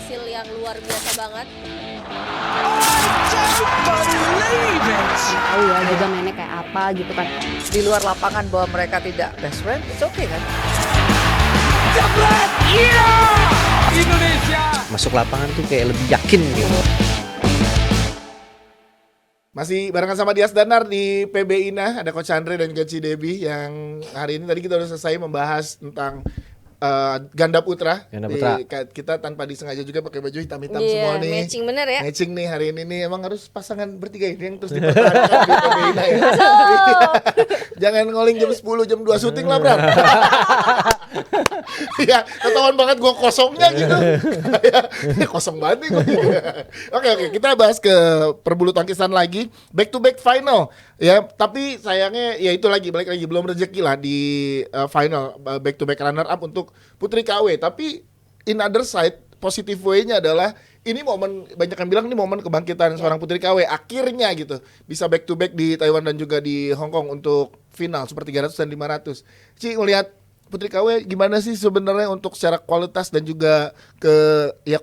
hasil yang luar biasa banget. Tahu ya juga mainnya kayak apa gitu kan. Di luar lapangan bahwa mereka tidak best friend, it's okay kan? Masuk lapangan tuh kayak lebih yakin gitu. Masih barengan sama Dias Danar di PB Ina, ada Coach Andre dan Coach Debbie yang hari ini tadi kita udah selesai membahas tentang ganda putra. Ganda putra. Kita tanpa disengaja juga pakai baju hitam-hitam semua nih. Matching bener ya. Matching nih hari ini nih, emang harus pasangan bertiga ini yang terus dipertahankan di PB Ina ya. Jangan ngoling jam 10, jam 2 syuting lah Bram. Ya, ketahuan banget gue kosongnya gitu. Ya, kosong banget nih gue. Oke, kita bahas ke perbulu tangkisan lagi. Back to back final. Ya, tapi sayangnya ya itu lagi balik lagi belum rezeki lah di final back to back runner up untuk Putri KW. Tapi in other side positive way-nya adalah ini momen, banyak yang bilang ini momen kebangkitan seorang Putri KW akhirnya gitu. Bisa back to back di Taiwan dan juga di Hong Kong untuk final Super 300 dan 500. Ci ngelihat Putri KW gimana sih sebenarnya untuk secara kualitas dan juga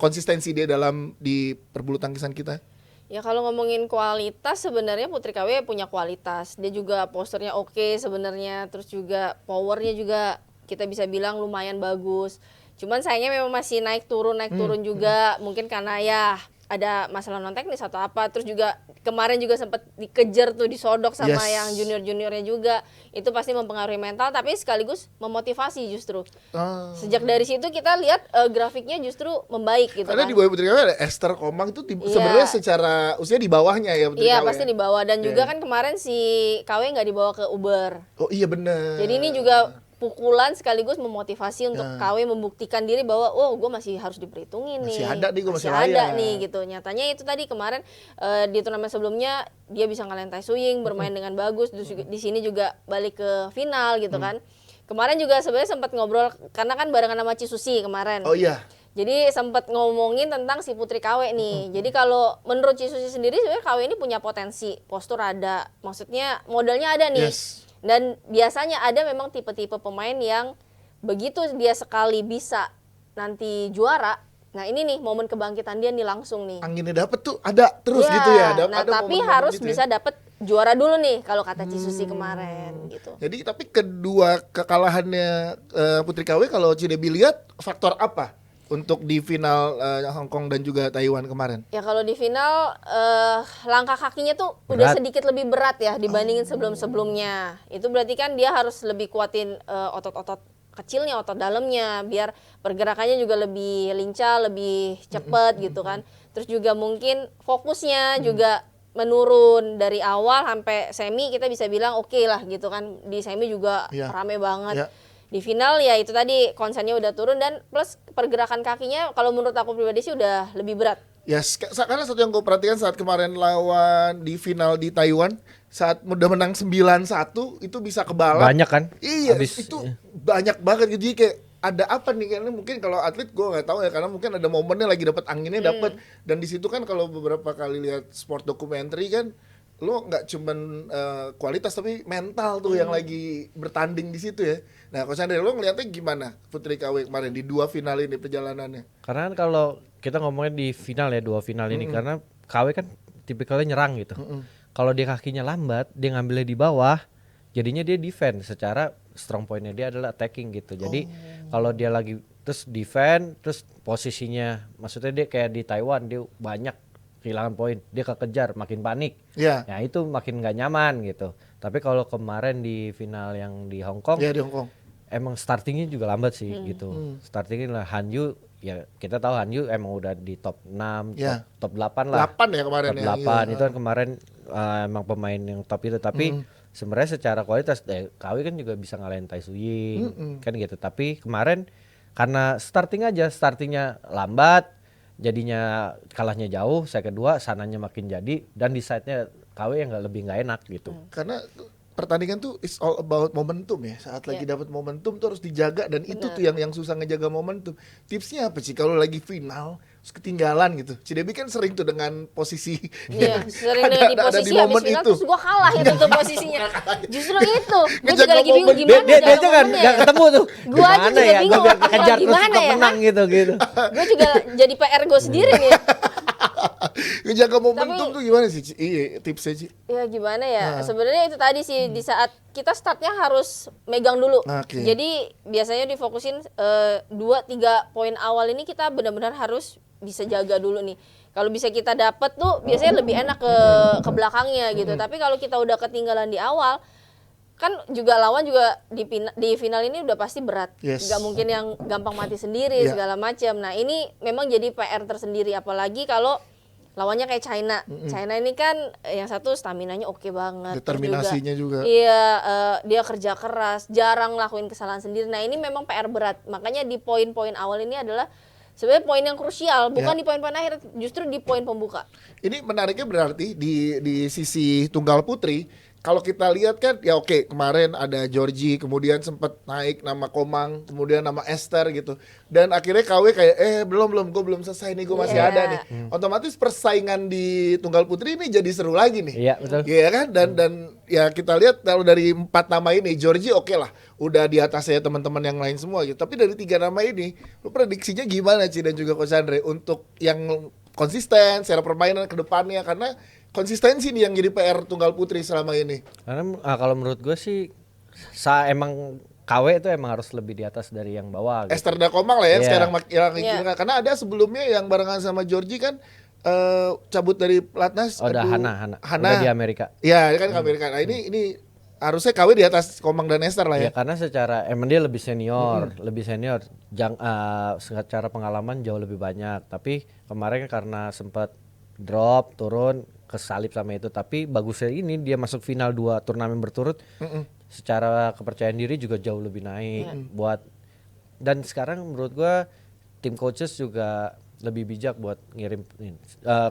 konsistensi dia dalam di perbulu tangkisan kita? Ya kalau ngomongin kualitas sebenarnya Putri KW punya kualitas. Dia juga posturnya oke sebenarnya, terus juga powernya juga kita bisa bilang lumayan bagus. Cuman sayangnya memang masih naik turun juga, mungkin karena ya ada masalah non teknis atau apa. Terus juga kemarin juga sempat dikejar tuh, disodok sama yang junior-juniornya juga. Itu pasti mempengaruhi mental tapi sekaligus memotivasi justru. Sejak dari situ kita lihat grafiknya justru membaik gitu. Karena kan. di bawah Putri KW ada Esther Komang itu sebenarnya secara usia di bawahnya ya Putri KW. Iya pasti di bawah, dan juga kan kemarin si KW nggak dibawa ke Uber. Oh iya benar. Jadi ini juga pukulan sekaligus memotivasi untuk KW membuktikan diri bahwa gue masih harus diperhitungin nih. Masih ada nih, gue masih ada layak. nih gitu. Nyatanya itu tadi kemarin di turnamen sebelumnya dia bisa ngalahin Tai Suying, bermain dengan bagus. Terus di sini juga balik ke final gitu kan. Kemarin juga sebenarnya sempat ngobrol karena kan barengan sama Cisusi kemarin. Oh iya. Jadi sempat ngomongin tentang si Putri KW nih. Jadi kalau menurut Cisusi sendiri sebenarnya KW ini punya potensi, postur ada. Maksudnya modalnya ada nih. Yes. Dan biasanya ada memang tipe-tipe pemain yang begitu dia sekali bisa nanti juara. Nah ini nih momen kebangkitan dia nih langsung nih. Anginnya dapet tuh ada terus gitu ya. Nah ada tapi momen-momen harus gitu bisa dapet juara dulu nih kalau kata Cisusi kemarin gitu. Jadi tapi kedua kekalahannya Putri KW kalau Cidebi lihat faktor apa untuk di final Hong Kong dan juga Taiwan kemarin? Ya kalau di final langkah kakinya tuh udah sedikit lebih berat ya dibandingin sebelum-sebelumnya. Itu berarti kan dia harus lebih kuatin otot-otot kecilnya, otot dalamnya biar pergerakannya juga lebih lincah, lebih cepet gitu kan. Terus juga mungkin fokusnya juga menurun dari awal sampai semi, kita bisa bilang oke lah gitu kan. Di semi juga rame banget. Di final ya itu tadi konsennya udah turun dan plus pergerakan kakinya kalau menurut aku pribadi sih udah lebih berat. Yes, karena satu yang gue perhatikan saat kemarin lawan di final di Taiwan, saat udah menang 9-1 itu bisa kebalap. Banyak kan? Iya, Habis, itu banyak banget gitu. Jadi kayak ada apa nih, karena mungkin kalau atlet gue nggak tahu ya, karena mungkin ada momennya lagi dapat anginnya dapat. Dan di situ kan kalau beberapa kali lihat sport documentary kan, lo nggak cuman kualitas tapi mental tuh yang lagi bertanding di situ ya. Nah, Coach Andre, lo ngeliatnya gimana Putri KW kemarin di dua final ini perjalanannya? Karena kalau kita ngomongin di final ya, dua final ini karena KW kan tipikalnya nyerang gitu. Kalau dia kakinya lambat, dia ngambilnya di bawah, jadinya dia defend. Secara strong pointnya dia adalah attacking gitu. Jadi kalau dia lagi terus defend, terus posisinya, maksudnya dia kayak di Taiwan dia banyak kehilangan poin, dia kekejar, makin panik. Ya. Ya itu makin gak nyaman gitu. Tapi kalau kemarin di final yang di Hong Kong, Ya di Hong Kong. emang startingnya juga lambat sih gitu. Startingnya lah Hanyu, ya kita tahu Hanyu emang udah di top 6, top 8 lah. 8 ya kemarin top ya. 8 itu kan kemarin emang pemain yang top itu. Tapi sebenarnya secara kualitas KW kan juga bisa ngalahin Tai Suying kan gitu. Tapi kemarin karena startingnya lambat, jadinya kalahnya jauh. Saya kedua sananya makin jadi dan di side-nya KW yang lebih nggak enak gitu. Karena pertandingan tuh is all about momentum ya. Saat lagi dapat momentum tuh harus dijaga dan itu tuh yang susah ngejaga momentum. Tipsnya apa sih kalau lagi final terus ketinggalan gitu? Cidebi kan sering tuh dengan posisi Iya, sering di posisi habis momen final itu. terus gue kalah itu tuh posisinya. Justru itu, gue juga Ngejaga lagi bingung momen. gimana Dia jaga aja kan momennya nggak ya. ketemu tuh. Gua aja juga Gimana ya? bingung, Gua kejar terus gimana ke ya, menang gitu. Gue juga jadi PR gue sendiri nih. Ngejaga momentum Tapi- tuh gimana sih? Ci? Iya, tipsnya Ci. Ya gimana ya, sebenarnya itu tadi sih di saat kita startnya harus megang dulu. Oke. Jadi biasanya difokusin 2-3 poin awal ini kita benar-benar harus bisa jaga dulu nih. Kalau bisa kita dapat tuh biasanya lebih enak ke belakangnya gitu. Tapi kalau kita udah ketinggalan di awal, kan juga lawan juga di final ini udah pasti berat. Yes. Nggak mungkin yang gampang mati sendiri Iya. segala macam. Nah, ini memang jadi PR tersendiri apalagi kalau lawannya kayak China. China ini kan yang satu staminanya oke banget. Terus Determinasinya juga. Iya, dia kerja keras, jarang ngelakuin kesalahan sendiri. Nah, ini memang PR berat. Makanya di poin-poin awal ini adalah sebenarnya poin yang krusial, bukan Ya. di poin-poin akhir, justru di poin pembuka. Ini menariknya berarti di sisi tunggal putri. Kalau kita lihat kan ya oke, kemarin ada Georgie, kemudian sempat naik nama Komang, kemudian nama Esther gitu. Dan akhirnya KW kayak belum gue belum selesai nih, gue masih Iya. ada nih. Otomatis persaingan di tunggal putri ini jadi seru lagi nih. Iya, betul. Iya kan? Dan ya kita lihat kalau dari 4 nama ini Georgie oke lah, udah di atasnya teman-teman yang lain semua gitu. Tapi dari 3 nama ini, lu prediksinya gimana Ci dan juga Coach Andre untuk yang konsisten secara permainan ke depannya, karena konsistensi nih yang jadi PR tunggal putri selama ini. Karena kalau menurut gue sih emang KW itu emang harus lebih di atas dari yang bawah gitu. Esther Dakomang lah ya Iya. sekarang Iya. karena ada sebelumnya yang barengan sama Georgie kan cabut dari pelatnas. Oh, udah Aduh, Hana. Udah di Amerika. Iya, dia kan ke Amerika. Nah, ini harusnya KW di atas Komang dan Esther lah Ya ya. karena secara emang dia lebih senior, secara pengalaman jauh lebih banyak. Tapi kemarin kan karena sempat drop, turun, kesalip sama itu. Tapi bagusnya ini dia masuk final 2 turnamen berturut. Secara kepercayaan diri juga jauh lebih naik dan sekarang menurut gua tim coaches juga lebih bijak buat ngirim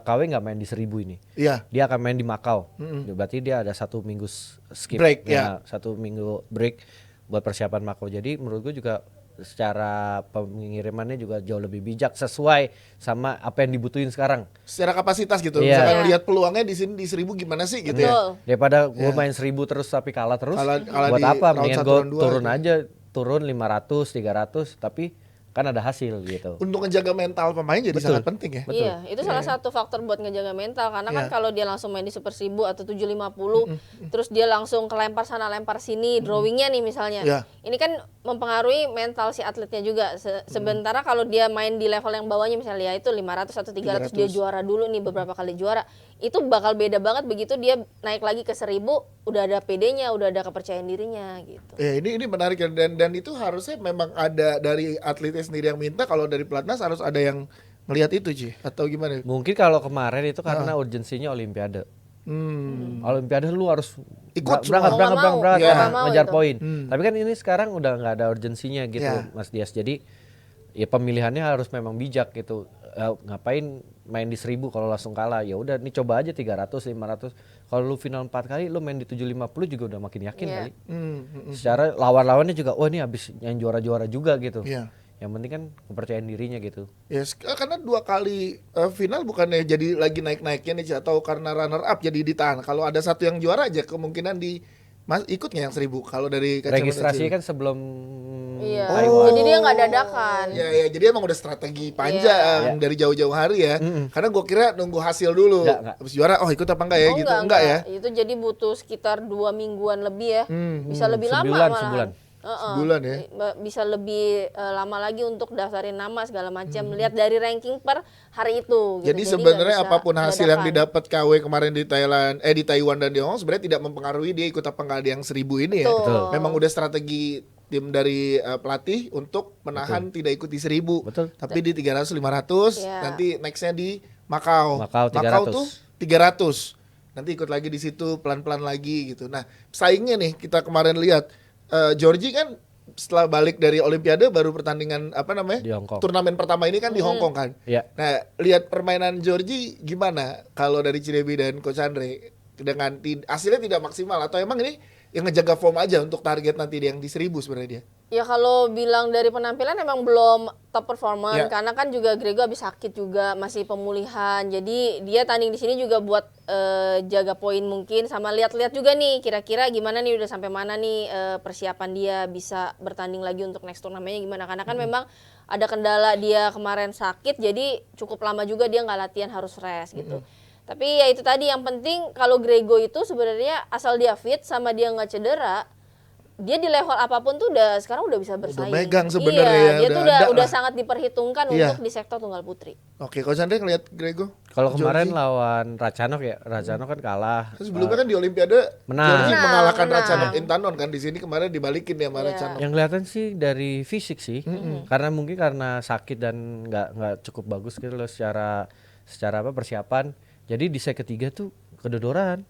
KW nggak main di 1000 ini. Iya. Dia akan main di Makau. Berarti dia ada 1 minggu skip, Break, ya. 1 minggu break buat persiapan Makau. Jadi menurut gue juga secara pengirimannya juga jauh lebih bijak sesuai sama apa yang dibutuhin sekarang. Secara kapasitas gitu. Iya. Misalkan Iya. lihat peluangnya di sini di 1000 gimana sih gitu ya. Betul. Daripada gue main 1000 terus tapi kalah terus, Kalah buat di apa? round Mendingan 1, gue round 2 turun gitu. aja, turun 500, 300 tapi kan ada hasil gitu. Untuk menjaga mental pemain jadi Betul. sangat penting ya. Iya, itu salah satu faktor buat ngejaga mental karena kan Iya. kalau dia langsung main di Super 1000 atau 750 terus dia langsung kelempar sana lempar sini drawingnya nih misalnya. Iya. Ini kan mempengaruhi mental si atletnya juga. Sementara kalau dia main di level yang bawahnya misalnya ya itu 500 atau 300 dia 300. juara dulu nih beberapa kali juara. Itu bakal beda banget begitu dia naik lagi ke 1000 udah ada PD-nya, udah ada kepercayaan dirinya gitu. Ya ini menarik ya, dan itu harusnya memang ada dari atletnya sendiri yang minta, kalau dari pelatnas harus ada yang melihat itu Ci, atau gimana? Mungkin kalau kemarin itu karena urgensinya Olimpiade. Olimpiade lu harus Ikut berangkat semua. Mau nggak mau, Iya. nggak mau ngejar itu. poin. Tapi kan ini sekarang udah nggak ada urgensinya gitu, Iya. Mas Dias. Jadi ya pemilihannya harus memang bijak gitu. Ngapain main di 1000 kalau langsung kalah? Ya udah nih coba aja 300, 500. Kalau lu final 4 kali lu main di 750 juga udah makin yakin Iya. kali. Secara lawan-lawannya juga ini habis yang juara-juara juga gitu. Iya. Yang penting kan kepercayaan dirinya gitu. Ya karena 2 kali final bukannya jadi lagi naik-naiknya nih Ci, atau karena runner up jadi ditahan. Kalau ada satu yang juara aja kemungkinan ikut nggak yang 1000 kalau dari kacamata Registrasi Ci? kan sebelum Iya. Taiwan. Jadi dia nggak dadakan. Ya, jadi emang udah strategi panjang dari jauh-jauh hari ya. Karena gue kira nunggu hasil dulu. Nggak. Habis juara, ikut apa enggak ya Oh, gitu. Enggak ya. Itu jadi butuh sekitar 2 mingguan lebih ya. Bisa lebih lama Sebulan, malahan. sebulan. Sebulan ya. Bisa lebih lama lagi untuk daftarin nama segala macam. Lihat dari ranking per hari itu. Gitu. Jadi nggak sebenarnya bisa apapun hasil yang dadakan. didapat KW kemarin di di Taiwan dan di Hong Kong sebenarnya tidak mempengaruhi dia ikut apa enggak di yang 1000 ini ya. Betul. Memang udah strategi tim dari pelatih untuk menahan tidak ikut di 1000. Betul. Tapi di 300 500 Iya. nanti nextnya di Makau. Makau 300. tuh 300. Nanti ikut lagi di situ pelan-pelan lagi gitu. Nah, saingnya nih kita kemarin lihat Georgie kan setelah balik dari Olimpiade baru pertandingan Di Hong Kong. turnamen pertama ini kan di Hong Kong kan. Iya. Nah, lihat permainan Georgie gimana kalau dari Cilebi dan Coach Andre dengan hasilnya tidak maksimal, atau emang ini yang ngejaga form aja untuk target nanti yang di 1000 sebenarnya dia. Ya kalau bilang dari penampilan emang belum top performer Ya. karena kan juga Grego habis sakit juga masih pemulihan. Jadi dia tanding di sini juga buat jaga poin mungkin sama lihat-lihat juga nih kira-kira gimana nih udah sampai mana nih persiapan dia bisa bertanding lagi untuk next turnamennya gimana. Karena kan memang ada kendala dia kemarin sakit jadi cukup lama juga dia nggak latihan harus rest gitu. Tapi ya itu tadi yang penting kalau Grego itu sebenarnya asal dia fit sama dia nggak cedera, dia di level apapun tuh sekarang udah bisa bersaing. megang sebenarnya iya, ya, dia udah tuh ada udah lah. sangat diperhitungkan Iya. untuk di sektor tunggal putri. Oke, Coach Andre ngeliat Grego. Kalau kemarin Georgie. lawan Racanok ya, Racanok kan kalah. Terus sebelumnya kan di Olimpiade Menang. Georgie mengalahkan Menang. Racanok Intanon kan, di sini kemarin dibalikin ya sama Iya. Racanok. Yang kelihatan sih dari fisik sih, karena sakit dan nggak cukup bagus gitu loh secara apa persiapan. Jadi di set ketiga tuh kedodoran,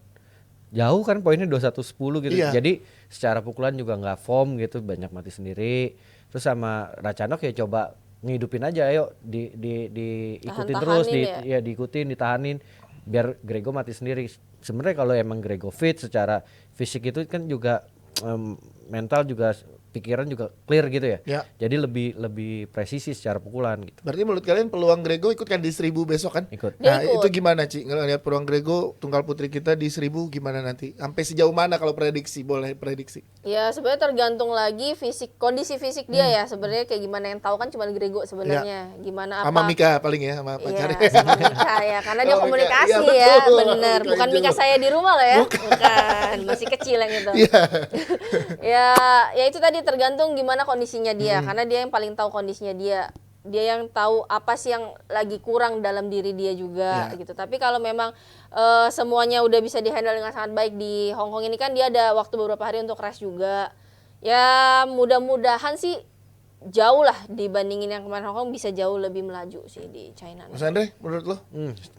jauh kan poinnya 21-10 gitu. Iya. Jadi secara pukulan juga nggak form gitu, banyak mati sendiri. Terus sama Racanok ya coba ngidupin aja, ayo diikutin terus, Tahan-tahanin ya. diikutin, ditahanin biar Grego mati sendiri. Sebenarnya kalau emang Grego fit secara fisik itu kan juga mental juga pikiran juga clear gitu ya. Ya. Jadi lebih presisi secara pukulan gitu. Berarti menurut kalian peluang Grego ikut kan di 1000 besok kan? Ikut. Nah, Dia ikut. itu gimana Ci? Ngelihat peluang Grego tunggal putri kita di 1000 gimana nanti? Sampai sejauh mana kalau prediksi? Boleh prediksi. Ya sebenarnya tergantung lagi kondisi fisik dia ya. Sebenarnya kayak gimana yang tahu kan cuma Grego sebenarnya. Gimana apa? Sama Mika paling ya, sama pacarnya. Iya, sama Mika ya, karena dia Oh, Mika. komunikasi Iya, ya, betul. bener. Mika Bukan itu. Mika saya di rumah loh ya, bukan, masih kecil yang itu. Iya. Ya itu tadi tergantung gimana kondisinya dia, karena dia yang paling tahu kondisinya dia. Dia yang tahu apa sih yang lagi kurang dalam diri dia juga Ya. gitu. Tapi kalau memang semuanya udah bisa dihandle dengan sangat baik di Hong Kong ini kan dia ada waktu beberapa hari untuk rest juga. Ya mudah-mudahan sih jauh lah dibandingin yang kemarin Hong Kong bisa jauh lebih melaju sih di China. Mas Andre, menurut lo?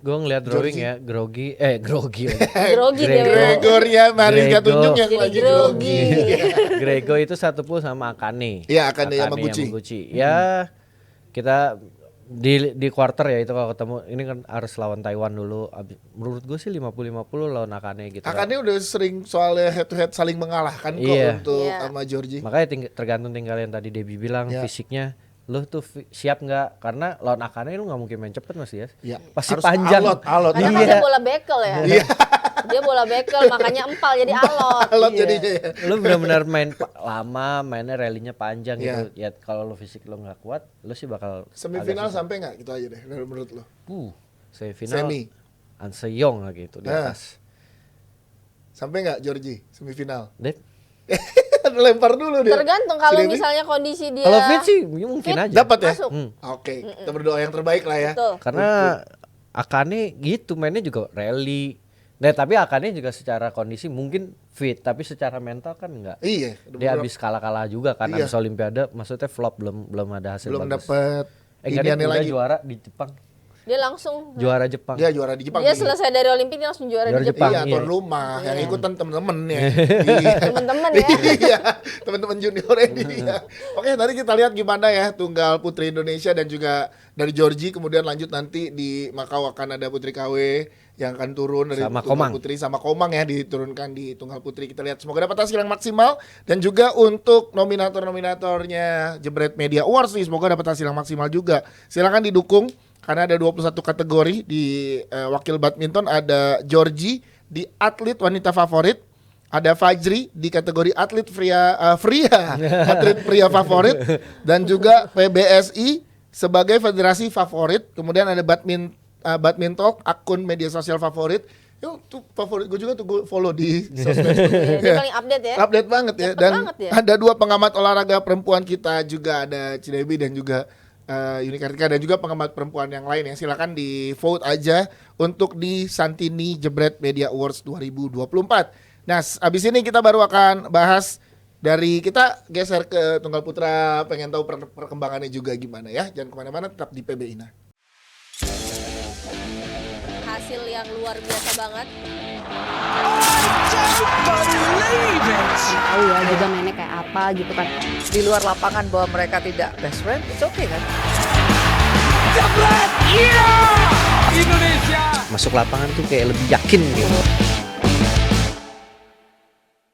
Gue ngeliat drawing Georgie. ya, grogi lagi. Grogi dia. Gregoria Mariska Grego. Tunjung yang Jadi lagi grogi. Grego itu satu pool sama Akane. Iya, Akane Yamaguchi. Ya kita di quarter ya itu kalau ketemu ini kan harus lawan Taiwan dulu. Menurut gue sih 50-50 lawan Akane gitu. Akane udah sering soalnya head to head saling mengalahkan kok Iya. untuk Iya. sama Georgie. Makanya tergantung tinggal yang tadi Debbie bilang Ya. fisiknya. Lu tuh siap nggak? Karena lawan Akane lu nggak mungkin main cepet Mas ya. Iya. Pasti Harus panjang. alot. Karena kan dia bola bekel ya. Dia bola bekel makanya empal jadi alot. Alot Iya. jadinya ya. Lu benar-benar main lama, mainnya rallynya panjang Iya. gitu. Ya kalau lu fisik lu nggak kuat, lu sih bakal Semifinal agak susah. sampai nggak? Gitu aja deh menurut lo. Semifinal. Semi. An Seyong lah gitu di Nah. atas. Sampai nggak Georgie semifinal? Dep. Lempar dulu dia. Tergantung kalau Si Debbie? misalnya kondisi dia. Kalau fit sih mungkin Fit. aja. Dapat ya? Masuk. Oke, kita berdoa yang terbaik lah ya. Betul. Karena Akane gitu mainnya juga rally. Nah, tapi Akane juga secara kondisi mungkin fit, tapi secara mental kan enggak. Iya, Dia habis kalah-kalah juga kan Iya. habis Olimpiade, maksudnya flop belum ada hasil belum bagus. dapat Enggak, iniannya dia udah lagi. juara di Jepang. Dia langsung Juara Jepang. Dia juara di Jepang. dia nih. selesai dari Olimpik dia langsung juara Juara di Jepang. Iya, Jepang, tuan iya. rumah yang ikutan temen-temen ya. Iya. Teman-teman ya. Iya, teman-teman junior ini ya. Oke, nanti kita lihat gimana ya tunggal putri Indonesia dan juga dari Georgie, kemudian lanjut nanti di Makau akan ada putri KW yang akan turun dari Sama tunggal Komang. putri sama Komang ya diturunkan di tunggal putri. Kita lihat semoga dapat hasil yang maksimal dan juga untuk nominator-nominatornya Jebret Media Awards nih semoga dapat hasil yang maksimal juga. Silakan didukung karena ada 21 kategori di wakil badminton, ada Georgie di atlet wanita favorit, ada Fajri di kategori atlet atlet pria favorit, dan juga PBSI sebagai federasi favorit. Kemudian ada badminton akun media sosial favorit. Yo, tuh favorit gue juga tuh gue follow di sosmed. Dia paling update ya. Update banget ya. Cepet Dan banget ya. ada 2 pengamat olahraga perempuan kita juga, ada Cidebi dan juga Yuni Kartika, dan juga pengamat perempuan yang lain ya. Silakan di vote aja untuk di Santini Jebret Media Awards 2024. Nah, abis ini kita baru akan bahas dari, kita geser ke tunggal putra, pengen tahu perkembangannya juga gimana ya. Jangan kemana-mana, tetap di PB Ina. Hasil yang luar biasa banget. Tahu ya juga mainnya kayak apa gitu kan. Di luar lapangan bahwa mereka tidak best friend, it's okay kan? Masuk lapangan tuh kayak lebih yakin gitu.